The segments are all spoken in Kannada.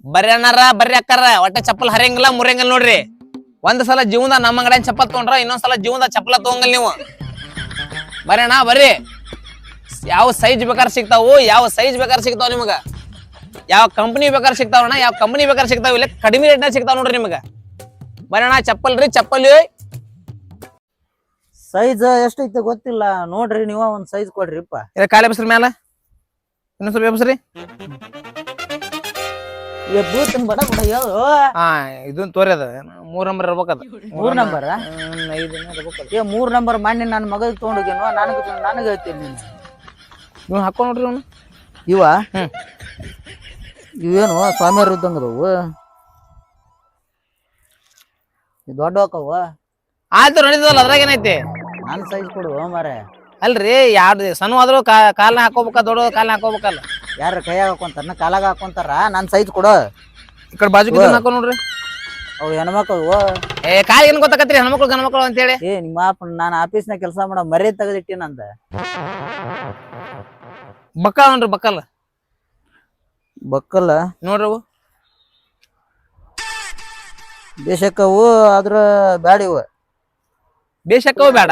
ಬರ್ರಿ ಅಣ್ಣಾರ ಬರ್ರಿ ಅಕ್ಕಾರ ಒಟ್ಟ ಚಪ್ಪಲ್ ಹರಿಯಂಗಿಲ್ಲ ಮುರಿಯಂಗಿಲ್ಲ ನೋಡ್ರಿ. ಒಂದ್ ಸಲ ಜೀವನದ ನಮ್ಮ ಅಂಗಡಿ ಚಪ್ಪಲ್ ತಗೊಂಡ್ರ ಇನ್ನೊಂದ್ಸಲ ಜೀವನದ ಚಪ್ಪಲ ತಗೊಂಗಲ್ ನೀವು. ಬರ್ರಿ ಅಣ್ಣ ಬರ್ರಿ. ಯಾವ ಸೈಜ್ ಬೇಕಾದ್ರೆ ಸಿಗ್ತಾವು, ಯಾವ ಸೈಜ್ ಬೇಕಾದ್ರೆ ಸಿಗ್ತಾವ ನಿಮಗ, ಯಾವ ಕಂಪನಿ ಬೇಕಾದ್ರೆ ಸಿಗ್ತಾವಣ್ಣ, ಯಾವ ಕಂಪನಿ ಬೇಕಾದ್ರೆ ಸಿಗ್ತಾವ. ಇಲ್ಲ ಕಡಿಮೆ ರೇಟ್ನಾಗ ಸಿಗ್ತಾವ ನೋಡ್ರಿ ನಿಮಗ. ಬರ್ರಿ ಅಣ್ಣ ಚಪ್ಪಲ್ ರೀ ಚಪ್ಪಲ್. ಸೈಜ್ ಎಷ್ಟೈತೆ ಗೊತ್ತಿಲ್ಲ ನೋಡ್ರಿ, ನೀವ ಒಂದ್ ಸೈಜ್ ಕೊಡ್ರಿಪ್ಪ. ಕಾಲ ಎಬ್ಸ್ರಿ ಮ್ಯಾಲ, ಇನ್ನೊಂದ್ ಸ್ವಲ್ಪ ಎಬ್ಸ್ರಿ. ಹಾ ಇದನ್ ತೋರಿ ಅದ 3 ನಂಬರ್ ಇರ್ಬೇಕದ. 3 ನಂಬರ್ 5 3 ನಂಬರ್ ಮಾಡಿ ನನ್ನ ಮಗ ತಗೊಂಡೋಗೇನು ನನಗ ಹೇಳ್ತೀನಿ ನೀನು. ಇವ್ ಹಾಕೊಂಡ್ ನೋಡ್ರಿ ಅವ್ನು. ಇವ ಇವೇನು ಸ್ವಾಮಿಯವ್ರ ಇದ್ದಂಗದವು, ದೊಡ್ಡ ಹಾಕವ. ಆಯ್ತು ನಡೀತದಲ್ಲ, ಅದ್ರಾಗ ಏನೈತಿ. ನನ್ ಸೈಜ್ ಕೊಡು ಮಾರೆ. ಅಲ್ರಿ ಯಾವ್ದು ಸಣ್ಣ ಆದ್ರೂ ಕಾಲ್ನ ಹಾಕೋಬೇಕ, ದೊಡ್ಡ ಕಾಲ್ನ ಹಾಕೋಬೇಕಲ್ಲ. ಯಾರ ಕೈಯಾಗ ಹಾಕೊಂತಾರ ಕಾಲಾಗ ಹಾಕೊಂತಾರ. ನನ್ ಸೈಜ್ ಕೊಡು. ಈ ಕಡೆ ಬಾಜು ಹಾಕೋ ನೋಡ್ರಿ. ಅವು ಹೆಣ್ಮಕ್ಳು ಕಾಲ್ ಏನ್ ಗೊತ್ತಾಕತ್ರಿ, ಹೆಣ್ಮಕ್ಳು ಗಣ್ಮಕ್ಳು ಅಂತೇಳಿ. ನಿಮ್ಮ ಅಪ್ಪ ನಾನು ಆಫೀಸ್ನಾಗ ಕೆಲಸ ಮಾಡೋ ಮರ್ಯಾದೆ ತೆಗೆದಿಟ್ಟಿನಂದ. ಬಕ್ಕಲ್ ನೋಡ್ರಿ ಬಕ್ಕಲ್ ಬಕ್ಕಲ್ಲ ನೋಡ್ರಿ. ಅವು ದೇಶಕ್ಕವು ಆದ್ರ ಬ್ಯಾಡ ಇವ. ಬೇಷಕ್ಕವು ಬೇಡ,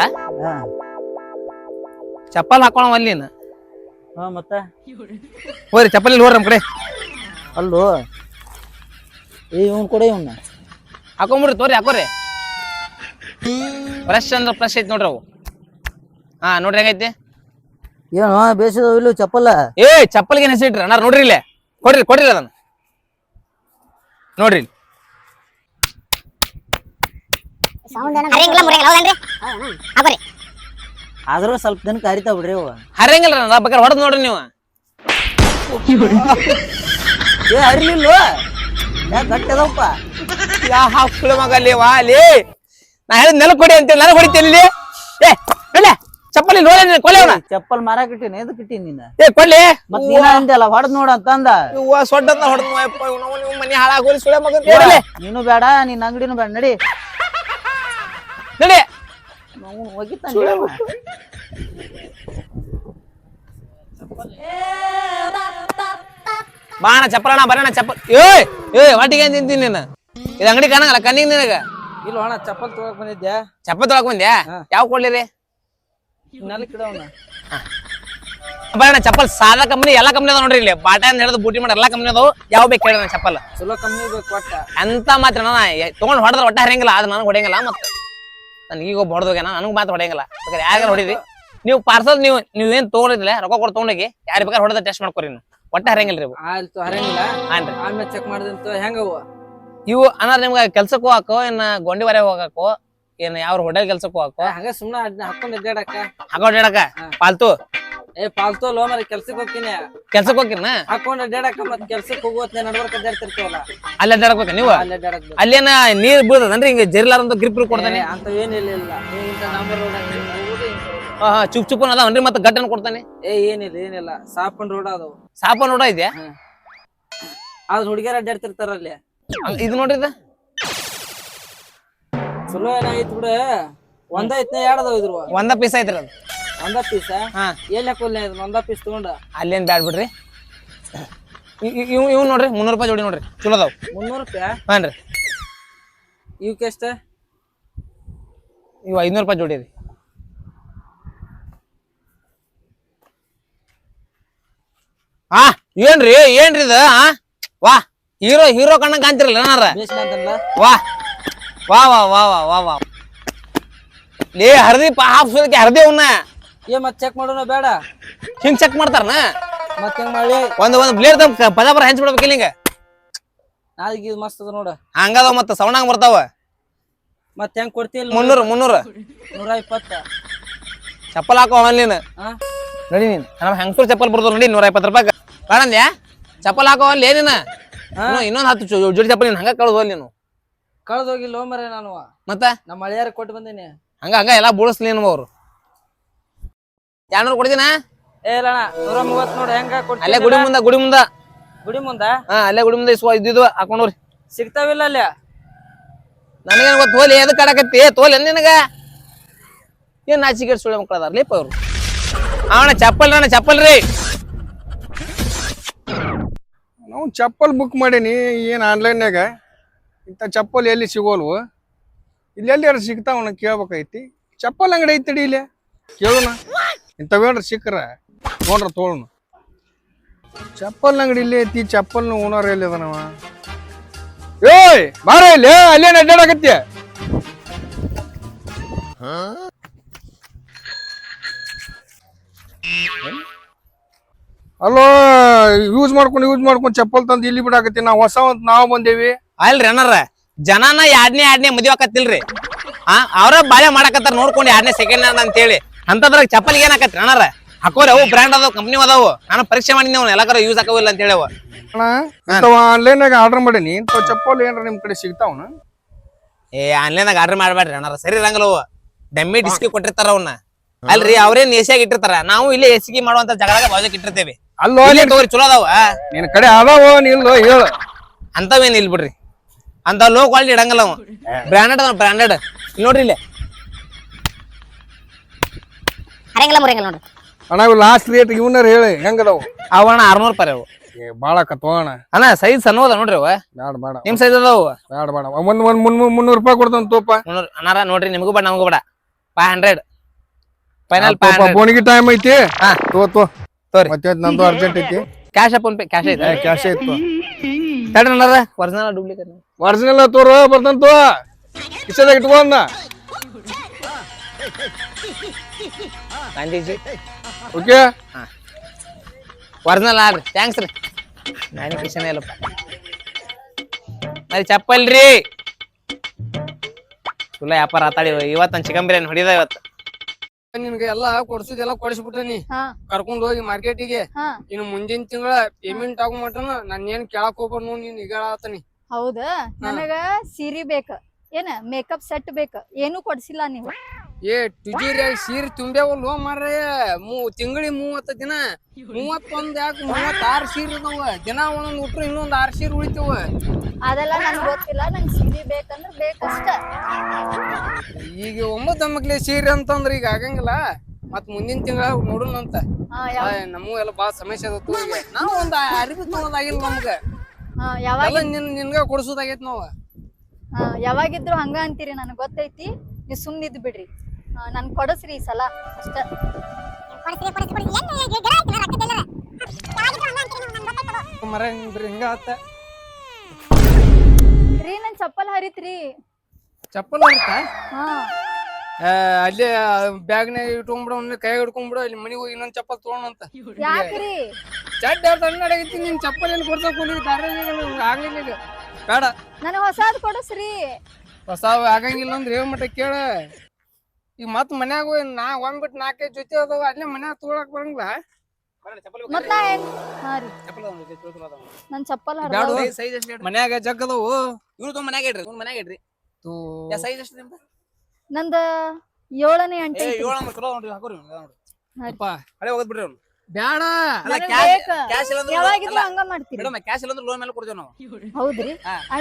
ಚಪ್ಪಲ್ ಹಾಕೋಣ ಅಲ್ಲಿನ. ಮತ್ತ ಹೋರಿ ಚಪ್ಪಲಿ ಹೋರಿ ನಮ್ ಕಡೆ. ಅಲ್ಲೋ ಇವನ್ ಕೊಡ, ಇವನ್ನ ಹಾಕೊಂಬಿಡ್ರಿ ತೋರಿ ಹಾಕೋರಿ. ಫ್ರೆಶ್ ಅಂದ್ರ ಫ್ರೆಶ್ ಐತಿ ನೋಡ್ರಿ ಅವು. ಹಾ ನೋಡ್ರಿ ಹೆಂಗೈತಿ. ಏನು ಬೇಸಿದವು ಇಲ್ಲೂ ಚಪ್ಪಲ್ಲ. ಚಪ್ಪಲ್ಗೆ ಏನ್ ಹೆಸರಿಟ್ರಿ ಅಣ್ಣ ನೋಡ್ರಿ ಇಲ್ಲೇ. ಕೊಡ್ರಿ ಅದನ್ನ ನೋಡ್ರಿ. ಆದ್ರೂ ಸ್ವಲ್ಪ ದಿನಕ್ಕೆ ಹರಿತಾವ ಬಿಡ್ರಿ ಅವ. ಹರಿಯಂಗಿಲ್ಲ ಬೇಕಾದ್ರೆ ಹೊಡೆದ್ ನೋಡ್ರಿ ನೀವು. ಹರಿಲಿಲ್ಲ ಗಟ್ಟಿ ಅದಪ್ಪ. ಯಾವ ಮಗ ಅಲ್ಲಿ ವಾ ಅಲ್ಲಿ. ನಾ ಹೇಳಿದ ನೆಲ ಕೊಡಿ ಅಂತೇಳಿ ನನಗೆ ಹೊಡಿತೇನೆ. ಚಪ್ಪಲಿ ಕೊಲೆ ಚಪ್ಪಲ್ ಮಾರಾಕ್ ಇಟ್ಟೀನಿ, ಎದಕ್ ಇಟ್ಟೀನಿ ನೀನ? ಕೊಡ್ಲಿ ಮತ್ ನೀನ ಅಂದಲ್ಲ ಹೊಡೆದ್ ನೋಡ ಅಂತಂದ. ಸೊಡ್ಡ ಹೊಡೆದ್ ಮನಿ ಹಾಳಾಗೋಲಿ ಸುಳೆ ಮಗ. ನೀನು ಬೇಡ, ನಿನ್ ಅಂಗಡಿನೂ ಬೇಡ, ನಡಿ ನಡಿ. ಬಾಣ ಚಪ್ಪಲಣ್ಣ ಬರೋಣ ಚಪ್ಪಲ್. ವಾಟಿಗೆ ಏನ್ ತಿಂತೀನಿ ನೀನು? ಇದು ಅಂಗಡಿ ಕಾಣಂಗಲ್ಲ ಕಣ್ಣಿಗೆ ನಿನಗ. ಇಲ್ಲ ಅಣ್ಣ ಚಪ್ಪಲ್ ತೊಗೊಳಕ್ ಬಂದಿದ್ದೆ. ಚಪ್ಪಲ್ ತೊಗೊಳಕ್ ಬಂದ್ಯಾ? ಯಾವ ಕೊಡ್ಲಿರಿ? ಬರೋಣ ಚಪ್ಪಲ್ ಸಾದಾ ಕಂಪ್ನಿ ಎಲ್ಲಾ ಕಂಪ್ನಿ ಅದ ನೋಡ್ರಿ. ಇಲ್ಲಿ ಬಾಟಾ ಅಂತ ಹೇಳಿದ್ ಬೂಟಿ ಮಾಡಿ ಎಲ್ಲಾ ಕಂಪ್ನಿ ಅದಾವ. ಯಾವ ಬೇಕು ಕೇಳ ಚಪ್ಪಲ್ ಚಲೋ ಕಂಪ್ನಿ ಬೇಕು ಒಟ್ಟ ಅಂತ ಮಾತ್ರ. ತಗೊಂಡ್ ಹೊಡೆದ್ರೆ ಒಟ್ಟ ಹರಿಯಂಗಿಲ್ಲ, ಅದು ನನಗೆ ಹೊಡೆಯಂಗಿಲ್ಲ. ಮತ್ತೆ ನನ್ ಈಗ ಒಬ್ಬ ಹೊಡೆದೋಗ್ಯಾನ, ನನಗ್ ಮಾತ್ರ ಹೊಡೆಯಂಗಿಲ್ಲ. ಬೇಕಾದ್ರೆ ಯಾರು ಹೊಡಿರಿ ನೀವು ಪಾರ್ಸಲ್. ನೀವೇನ್ ತಗೊಂಡಿದ್ದಿಲ್ಲ ರೊಕ್ಕ ಕೊಟ್ಟು ತಗೊಂಡೋಗಿ ಯಾರು ಬೇಕಾದ್ರೆ ಹೊಡೆದ ಟೆಸ್ಟ್ ಮಾಡ್ಕೊರಿ. ನೀವು ಒಟ್ಟ ಹರಿಯಂಗಿಲ್ಲ ರೀ. ಆಯ್ತು ಹರಿಯಂಗಿಲ್ಲ. ಹಾನ್ರಿ ಆಮೇಲೆ ಚೆಕ್ ಮಾಡಿದಂತ ಹೆಂಗವು ಇವು ಅನ್ನಾರ ನಿಮ್ಗೆ ಕೆಲ್ಸಕ್ಕೂ ಹಾಕೋ, ಇನ್ನ ಗೊಂಡಿವರೆ ಹೋಗಾಕೋ, ಏನ್ ಯಾವ ಹೋಟೆಲ್ ಕೆಲ್ಸಕ್ಕೂ ಹಾಕೋ. ಹಂಗ ಸುಮ್ನೆ ಹಾಕೊಂಡ್ ಅಡ್ಡಾಡಕ ಹಾಕೊಂಡ್ ಹೇಳಕ ಪಾಲ್ತು. ಪಾಲ್ತು ಲೋ ಮರ ಕೆಲ್ಸಕ್ಕೆ ಹೋಗ್ತೀನಿ. ಕೆಲ್ಸಕ್ಕೆ ಹೋಗಿನ ಹಾಕೊಂಡ್ ಅಡ್ಡಾಡಕ ಮತ್ ಕೆಲ್ಸಕ್ಕೆ ಹೋಗುವತ್ ನಡ್ವರ್ಕ್ ಅಡ್ಡಾಡ್ತಿರ್ತೀವಲ್ಲ, ಅಲ್ಲಿ ಅಡ್ಡಾಡಕ್ ನೀವು. ಅಲ್ಲಿ ಅಡ್ಡಾಡಕ್ ಅಲ್ಲೇನ ನೀರ್ ಬೀಳ್ತದನ್ರಿ ಹಿಂಗ ಜರಿಲಾರಂತ ಗ್ರಿಪ್ ಕೊಡ್ತಾನೆ ಅಂತ ಏನಿಲ್ಲ. ನಂಬರ್ ಚುಪ್ ಚುಪ್ಪನ್ ಅದಾವನ್ರಿ ಮತ್ತೆ ಗಟ್ಟನ್ ಕೊಡ್ತಾನೆ. ಏನಿಲ್ಲ ಸಾಪನ್ ರೋಡ್ ಅದಾವ. ಸಾಪ ನೋಡ ಇದೆಯಾ? ಅದ್ ಹುಡುಗಿಯರ್ ಅಡ್ಡಾಡ್ತಿರ್ತಾರ ಅಲ್ಲಿ. ಇದು ನೋಡ್ರಿ ಇದು ಚಲೋ ಏನಾಗಿತ್ತು ಬಿಡ. ಒಂದ ಐತ್ನ ಎರಡದವ ಇದ್ರು. ಒಂದ ಪೀಸ್ ಐತ್ರಿ ಅದು. ಒಂದ ಪೀಸ ಏನ್ ಕೊಲ್ಲ ಒಂದ ಪೀಸ್ ತಗೊಂಡ ಅಲ್ಲೇನ್ ಬ್ಯಾಡ್ ಬಿಡ್ರಿ. ಇವ್ ನೋಡ್ರಿ 300 ರೂಪಾಯಿ ಜೋಡಿ ನೋಡ್ರಿ, ಚಲೋ ಅದಾವ. 300 ರೂಪಾಯಿ? ಹಾನ್ರಿ. ಇವಕ್ಕೆ ಎಷ್ಟ? ಇವ್ 500 ರೂಪಾಯಿ ಜೋಡಿ ರೀ. ಏನ್ರಿ ಇದ? ವಾ ಹೀರೋ ಕಣ್ಣಂಗ್ ಕಾಣ್ತಿರಲ್ಲ ನಾರ. ವಾ ವಾ ವಾ ವಾ ವಾ ವಾ ವಾ ಲೇ ಹರ್ದಿ ಹಾಫ್ ಹರ್ದಿ ಅವನ್ನ ಮತ್ ಚೆಕ್ ಮಾಡೋಣ ಬೇಡ? ಹಿಂಗ್ ಚೆಕ್ ಮಾಡ್ತಾರನ? ಮತ್ ಹೆಂಗ್ ಮಾಡಿ ಒಂದ್ ಬ್ಲೇಡ್ ಪದಾಪರ ಹಂಚ್ ಬಿಡ್ಬೇಕಿಲ್ಲ ಹಿಂಗ. ನಾಳೆಗೆ ಇದು ಮಸ್ತ್ ಅದ ನೋಡ. ಹಂಗದಾವ ಮತ್ತ ಸೌಂಡ್ ಹಂಗ ಬರ್ತಾವ. ಮತ್ ಹೆಂಗ್ ಕೊಡ್ತಿಲ್ಲ? 300 120. ಚಪ್ಪಲ್ ಹಾಕೋ ಅಲ್ಲಿ ನೀನು ನಡಿ. ನೀನ್ ಹೆಂಗಸೂರ್ ಚಪ್ಪಲ್ ಬರ್ತಾವ ನೋಡಿ 120 ರೂಪಾಯಿ ಬೇಡಂದ್ಯಾ? ಚಪ್ಪಲ್ ಹಾಕೋ ಅಲ್ಲಿ ಏನಿನ ಇನ್ನೊಂದ್ 10 ಜೋಡಿ ಚಪ್ಪಲ್ ನೀನ್ ಹಂಗ ಕಳ್ದು ಅಲ್ಲಿ ನೀನು. ಕಳ್ದೋಗಿಲ್ಲ ಮರ ನಾನು. ಮತ್ತ ನಮ್ಮ ಹಳೆಯಾರ ಕೊಟ್ಟು ಬಂದೇನಿ. ಹಂಗ ಎಲ್ಲಾ ಬೂಳಿಸ್ಲಿ ಅವ್ರು. 200 ಕೊಡ್ತೀನ? ಇಲ್ಲ 130 ನೋಡಿ. ಹೆಂಗ ಕೊಡ್ತೀನಿ? ಅಲ್ಲೇ ಗುಡಿ ಮುಂದ ಗುಡಿ ಮುಂದ ಅಲ್ಲೇ ಗುಡಿ ಮುಂದೆ ಇದ್ದಿದ್ವ ಹಾಕೊಂಡ್ರಿ. ಸಿಗ್ತಾವಿಲ್ಲ ಅಲ್ಲಿ? ನನಗೇನ್ ಗೊತ್ತ ಹೋಲಿ ಎದಕ್ ಆಡಕತ್ತಿ? ತೋಲ್ ನಿನಗ ಏನ್ ನಾಚಿಕೆ ಸುಳ್ಳೆ ಮಕ್ಕಳ ಅದಾರ ಲೇಪ ಅವ್ರು. ಚಪ್ಪಲ್ ರೀ ನಾವು ಚಪ್ಪಲ್ ಬುಕ್ ಮಾಡೀನಿ ಏನು ಆನ್ಲೈನ್ಯಾಗ ಇಂಥ ಚಪ್ಪಲ್ ಎಲ್ಲಿ ಸಿಗೋಲ್ವು ಇಲ್ಲೆಲ್ಲಿ ಯಾರು ಸಿಗ್ತಾವನ ಕೇಳ್ಬೇಕೈತಿ ಚಪ್ಪಲ್ ಅಂಗಡಿ ಐತಿ ಇಲ್ಲೇ ಕೇಳೋಣ ಇಂಥವೇನ್ರ ಸಿಕ್ಕ್ರ ನೋಡ್ರ ತೋಳನು ಚಪ್ಪಲ್ ಅಂಗಡಿ ಇಲ್ಲೇ ಐತಿ ಚಪ್ಪಲ್ನ ಓನರ್ ಎಲ್ಲಿ ಅದಾನವ ಏಯ್ ಬಾರ ಇಲ್ಲಿ ಅಲ್ಲೇನು ಅಡ್ಡಾಡಕತ್ತಿ ಅಲ್ಲೋ ಯೂಸ್ ಮಾಡ್ಕೊಂಡು ಚಪ್ಪಲ್ ತಂದು ಇಲ್ಲಿ ಬಿಡಾಕತ್ತಿ ನಾವು ಹೊಸ ಅಂತ ನಾವು ಬಂದೇವಿ ಅಲ್ರಿ ಅಣ್ಣಾರ ಜನನ ಎರಡನೇ ಮದ್ವೆ ಆಕತ್ತಿಲ್ರಿ ಅವ್ರ ಬಾಳೆ ಮಾಡಕತ್ತಾರ ನೋಡ್ಕೊಂಡು 2ನೇ ಸೆಕೆಂಡ್ ಹ್ಯಾಂಡ್ ಅಂತೇಳಿ ಅಂತದ್ರಾಗ ಚಪ್ಪಲ್ಗೆ ಏನಾಕತ್ರಿ ಅಣ್ಣಾರ ಹಾಕೋರಿ ಅವು ಬ್ರ್ಯಾಂಡ್ ಅದಾವ ಕಂಪ್ನಿ ಅದಾವು ನಾನು ಪರೀಕ್ಷೆ ಮಾಡಿದ್ವಿ ಅವ್ನು ಎಲ್ಲಾಕರ ಯೂಸ್ ಆಕವಿಲ್ಲ ಅಂತ ಹೇಳವ ಅಣ್ಣ ಆನ್ಲೈನ್ಯಾಗ ಆರ್ಡರ್ ಮಾಡೀನಿ ಇಂಥ ಚಪ್ಪಲ್ ಏನ್ರ ನಿಮ್ ಕಡೆ ಸಿಗ್ತಾವನ ಆನ್ಲೈನಾಗ ಆರ್ಡರ್ ಮಾಡ್ಬೇಡ್ರಿ ಅಣ್ಣಾರ ಸರಿ ಇರಂಗಲ್ಲ ಅವು ಡಮ್ಮಿ ಡಿಸ್ಕಿ ಕೊಟ್ಟಿರ್ತಾರ ಅವನ್ನ ಅಲ್ರಿ ಅವ್ರೇನ್ ಎಸಿಯಾಗಿ ಇಟ್ಟಿರ್ತಾರ ನಾವು ಇಲ್ಲೇ ಎಸಿಗೆ ಮಾಡುವಂತ ಜಗಳಾಗ ಬಾಜಕ್ ಇಟ್ಟಿರ್ತೇವೆ ಅಲ್ಲೋ ತಗೋರಿ ಚಲೋ ಅದಾವ ನಿನ್ ಕಡೆ ಅದಾವ ನಿಲ್ಲು ಹೇಳು ಅಂತವೇನ್ ಇಲ್ ಬಿಡ್ರಿ ಅಂತ ಲೋ ಕ್ವಾಲಿಟಿ ಇಡಂಗಲ್ಲ ಅವ ಬ್ರಾಂಡೆಡ್ ಅದ ಬ್ರಾಂಡೆಡ್ ಇಲ್ಲಿ ನೋಡ್ರಿ ಇಲ್ಲಿ ಹರಂಗಿಲ್ಲ ಮುರಂಗಿಲ್ಲ ನೋಡ್ರಿ ಅಣ್ಣ ಇವ್ ಲಾಸ್ಟ್ ರೇಟ್ ಇವನ್ನರ ಹೇಳಿ ಹೆಂಗದಾವು ಅವಣ್ಣ 600 ರೂಪಾಯಿ ಅವು ಬಾಳ ಕತ್ವ ಅಣ್ಣ ಅಣ್ಣ ಸೈಜ್ ಸಣ್ಣ ಅದ ನೋಡ್ರಿ ಅವ ಬೇಡ ಬೇಡ ನಿಮ್ ಸೈಜ್ ಅದಾವ ಬೇಡ ಒಂದ್ 300 ರೂಪಾಯಿ ಕೊಡ್ತಾನ ತೋಪ ಅಣ್ಣಾರ ನೋಡ್ರಿ ನಿಮಗೂ ಬೇಡ ನಮಗೂ ಬೇಡ 500 ಫೈನಲ್ ಬೋಣಿಗೆ ಟೈಮ್ ಐತಿ ಹಾ ತೋರಿ ಮತ್ತೆ ನಂದು ಅರ್ಜೆಂಟ್ ಐತಿ ಕ್ಯಾಶ್ ಫೋನ್ ಪೇ ಕ್ಯಾಶ್ ಐತೆ ಕ್ಯಾಶ್ ಐತಿ ತಡ್ರಿ ಅಣ್ಣಾರ ಒರಿಜಿನಲ್ ಡೂಪ್ಲಿಕೇಟ್ ಒರಿಜಿನಲ್ ತೋರು ಬರ್ತಾನ ತೋ ಕಿಸೆದಾಗ ಇಟ್ಕೊಂಡ ಗಾಂಧೀಜಿ ಓಕೆ ಒರಿಜಿನಲ್ ಆಡ್ರಿ ಥ್ಯಾಂಕ್ಸ್ ರೀ ನಾನು ಕಿಶನ್ ಇಲ್ಲಪ್ಪ మరి ಚಪ್ಪಲ್ರಿ ಚಲೋ ವ್ಯಾಪಾರ ಆತಾಡಿ ಇವತ್ತು ಚಿಕನ್ ಬಿರಿಯಾನಿ ಹೊಡಿದ ಇವತ್ತು ನಿನ್ಗೆ ಎಲ್ಲಾ ಕೊಡ್ಸಿದೆಲ್ಲ ಕೊಡಿಸ್ಬಿಟ್ಟನಿ ಕರ್ಕೊಂಡ್ ಹೋಗಿ ಮಾರ್ಕೆಟಿಗೆ ಇನ್ನು ಮುಂದಿನ ತಿಂಗಳ ಪೇಮೆಂಟ್ ಆಗೋ ಮಟನ ನಾನು ಏನ್ ಕೇಳಕ್ ಹೋಗ್ಬಾರ್ದು ನೀನ್ ಈಗ ಹೇಳಾತನಿ ಹೌದಾ ನನಗ ಸೀರೆ ಬೇಕ ಏನ ಮೇಕಪ್ ಸೆಟ್ ಬೇಕ ಏನು ಕೊಡ್ಸಿಲ್ಲ ನೀವು ಏ ಟುಜೂರಿಯಾಗ ಸೀರೆ ತುಂಬ್ಯಾವಲ್ವ ಮಾರ್ರೆ ತಿಂಗಳಿಗೆ 30 ದಿನ 31 ಯಾಕೆ 36 ಸೀರೆ ಇದಾವ ದಿನ ಒಂದೊಂದು ಉಟ್ರು ಇನ್ನೊಂದ್ 6 ಸೀರೆ ಉಳಿತಾವ ಅದೆಲ್ಲ ನನ್ಗೆ ಗೊತ್ತಿಲ್ಲ ನಂಗೆ ಸೀರೆ ಬೇಕಂದ್ರ ಬೇಕಷ್ಟ ಈಗ 9 ಮಕ್ಳಿಗೆ ಸೀರೆ ಅಂತಂದ್ರ ಈಗ ಆಗಂಗಿಲ್ಲ ಮತ್ ಮುಂದಿನ ತಿಂಗಳ ನೋಡೋಣಂತ ನಮಗೂ ಎಲ್ಲ ಬಾಳ ಸಮಸ್ಯೆ ಅದತ್ತು ಈಗ ನಾವು ಒಂದ್ ಅರಿವಿ ತಗೋದಾಗಿಲ್ಲ ನಮ್ಗ ಯಾವಾಗ ನಿನ್ಗ ಕೊಡ್ಸೋದಾಗೈತ್ ನಾವ್ ಯಾವಾಗಿದ್ರು ಹಂಗ ಅಂತೀರಿ ನನಗ್ ಗೊತ್ತೈತಿ ನೀವ್ ಸುಮ್ನಿದ್ ಬಿಡ್ರಿ ನನ್ ಕೊಡಸ್ರಿ ಈ ಸಲ ಅಷ್ಟ ಮರ ಹಿಂಗ ಆತ ರೀ ನನ್ ಚಪ್ಪಲ್ ಹರಿತ್ರಿ ಚಪ್ಪಲ್ ಇರುತ್ತಾ ಹಾ ಅಲ್ಲೇ ಬ್ಯಾಗ್ನಾಗ ಇಟ್ಕೊಂಡ್ಬಿಡ ಕೈ ಹಿಡ್ಕೊಂಡ್ಬಿಡ ಇಲ್ಲಿ ಮನಿಗೆ ಹೋಗಿ ಇನ್ನೊಂದ್ ಚಪ್ಪಲ್ ತಗೋಣಂತ ಯಾಕ್ರಿ ಚಡ್ಡ ತಣ್ಣಡಗೈತಿ ನಿನ್ ಚಪ್ಪಲ್ ಏನ್ ಕೊಡ್ಸಕ್ ಹೋಗಿ ಆಗ್ಲಿಲ್ಲ ಈಗ ಬೇಡ ನನಗ್ ಹೊಸಾದ್ ಕೊಡಸ್ರಿ ಹೊಸಾವ್ ಆಗಂಗಿಲ್ಲ ಅಂದ್ರೆ ಏನ್ ಮಟ್ಟ ಕೇಳ ಈಗ ಮತ್ ಮನ್ಯಾಗ ಹೋಗಿ ಒಂದ್ಬಿಟ್ಟು 4-5 ಜೊತೆ ಅದಾವ ಅಲ್ಲೇ ಮನ್ಯಾಗ ತಗೊಳಕ್ ಬರಂಗಿಲ್ಲ ಮತ್ ನಾ ಏನ್ ಹಾ ರೀ ನನ್ ಚಪ್ಪಲ್ ಹರಿದ ಮನ್ಯಾಗ ಜಗ್ ಅದಾವು ಇವ್ರು ಮನ್ಯಾಗ ಇಡ್ರಿ ಮನ್ಯಾಗ ಇಡ್ರಿ ಸೈಜ್ ಎಷ್ಟು ನಿಮ್ದು ನಂದ 7ನೇ 8 7 ಚಲೋ ನೋಡ್ರಿ ಹಾಕೋರಿ ಹಳೆ ಹೋಗದ್ ಬಿಡ್ರಿ ಅವ್ನು ಬ್ಯಾಡ ಕ್ಯಾಶ್ ಇಲ್ಲ ಯಾವಾಗಿದ್ರು ಹಂಗ ಮಾಡ್ತೀರಿ ಮೇಡಮ್ ಕ್ಯಾಶ್ ಇಲ್ಲ ಅಂದ್ರೆ ಲೋನ್ ಮೇಲೆ ಕೊಡ್ತೇವೆ ನಾವು ಹೌದ್ರಿ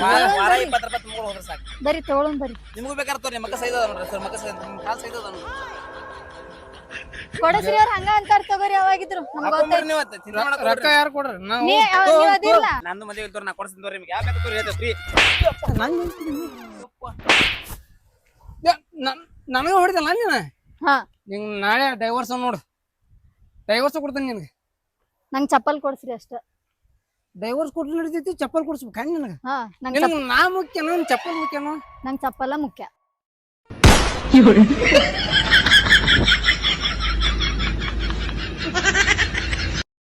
ವಾರ 20 ರೂಪಾಯಿ ತುಂಬ ಹೋದ್ರೆ ಸಾಕು ಬರೀ ತಗೊಳಂ ಬರ್ರಿ ನಿಮಗೂ ಬೇಕಾದ್ರೆ ತೋರಿ ಮಕ್ಕ ಸೈಜ್ ಅದ ನೋಡ್ರಿ ಸರ್ ಮಕ್ಕ ಸೈಜ್ ನಿಮ್ ಕಾಲ್ ಸೈಜ್ ಅದ ನೋಡ್ರಿ ಕೊಡಸ್ರಿ ಅವ್ರ ಹಂಗ ಅಂತಾರ ತಗೋರಿ ಯಾವಾಗಿದ್ರು ನಮ್ಗೆ ಹಾಕೊಂಡ್ರಿ ನೀವು ಚಿಂತೆ ಮಾಡಕ್ ರೊಕ್ಕ ಯಾರು ಕೊಡ್ರಿ ನಾವು ನೀವ್ ಅದಿಲ್ಲ ನಂದು ಮದುವೆ ಇಲ್ತವ್ರ ನಾ ಕೊಡ್ತೀನಿ ತೋರಿ ನಿಮ್ಗೆ ಯಾವ ಬೇಕು ತೋರಿ ಹೇಳ್ತೇವೆ ಫ್ರೀ ನನಗ ಹೊಡಿದಲ್ಲ ನೀನ ಹಾ ನಿಂಗ್ ನಾಳೆ ಡೈವರ್ಸ್ ನೋಡು ಡೈವರ್ಸ್ ಕೊಡ್ತೀನಿ ನಿನಗೆ ನಂಗ್ ಚಪ್ಪಲ್ ಕೊಡ್ಸ್ರಿ ಅಷ್ಟ ಡೈವರ್ಸ್ ಕೊಟ್ಟು ನಡಿತೈತಿ ಚಪ್ಪಲ್ ಕೊಡ್ಸ್ಬೇಕು ನಿನಗ ಹಾ ನಂಗ್ ನಿನಗೆ ನಾ ಮುಖ್ಯನೋ ಚಪ್ಪಲ್ ಮುಖ್ಯನೋ ನಂಗ್ ಚಪ್ಪಲ ಮುಖ್ಯ